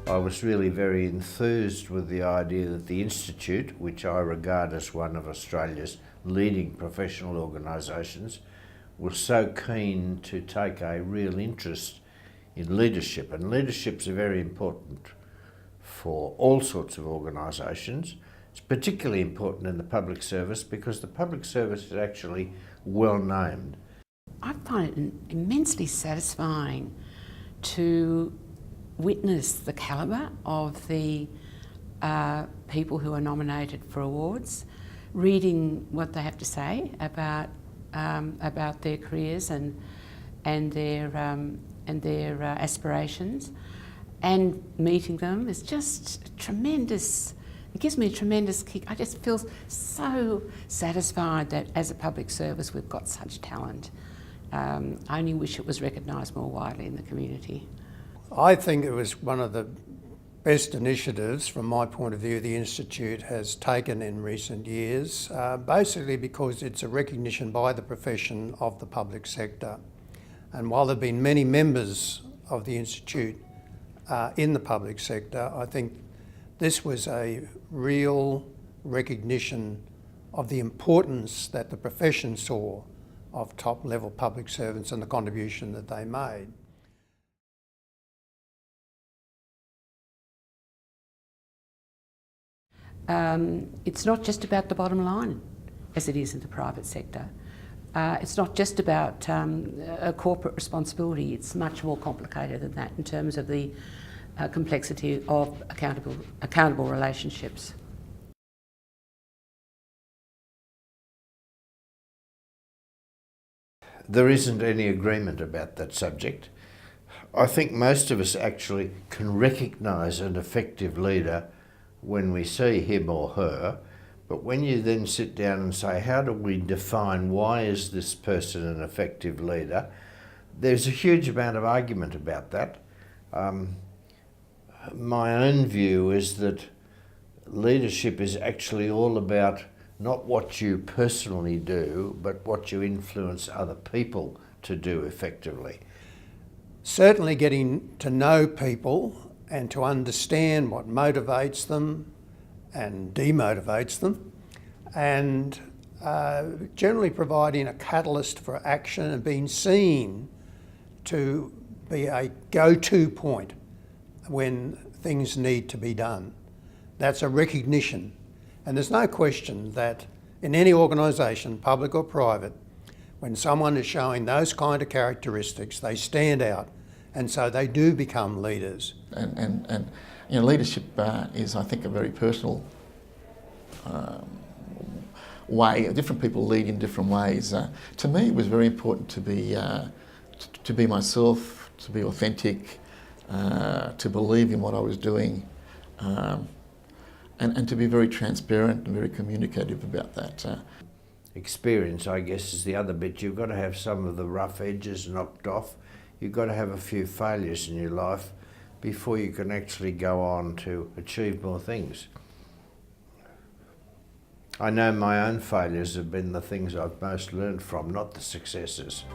I was really very enthused with the idea that the Institute, which I regard as one of Australia's leading professional organisations, was so keen to take a real interest in leadership. And leadership's very important for all sorts of organisations. It's particularly important in the public service because the public service is actually well named. I find it immensely satisfying to witness the calibre of the people who are nominated for awards, reading what they have to say about their careers and their aspirations, and meeting them is just tremendous. It gives me a tremendous kick. I just feel so satisfied that as a public service we've got such talent. I only wish it was recognised more widely in the community. I think it was one of the best initiatives, from my point of view, the Institute has taken in recent years, basically because it's a recognition by the profession of the public sector. And while there have been many members of the Institute in the public sector, I think this was a real recognition of the importance that the profession saw of top-level public servants and the contribution that they made. It's not just about the bottom line, as it is in the private sector. It's not just about a corporate responsibility. It's much more complicated than that in terms of the complexity of accountable relationships. There isn't any agreement about that subject. I think most of us actually can recognise an effective leader when we see him or her, but when you then sit down and say, how do we define why is this person an effective leader, there's a huge amount of argument about that. My own view is that leadership is actually all about not what you personally do, but what you influence other people to do effectively. Certainly getting to know people and to understand what motivates them and demotivates them, and generally providing a catalyst for action and being seen to be a go-to point when things need to be done. That's a recognition. And there's no question that in any organisation, public or private, when someone is showing those kind of characteristics, they stand out, and so they do become leaders. And you know, leadership is, I think, a very personal way. Different people lead in different ways. To me, it was very important to be myself, to be authentic, to believe in what I was doing, and to be very transparent and very communicative about that. Experience, I guess, is the other bit. You've got to have some of the rough edges knocked off. You've got to have a few failures in your life before you can actually go on to achieve more things. I know my own failures have been the things I've most learned from, not the successes.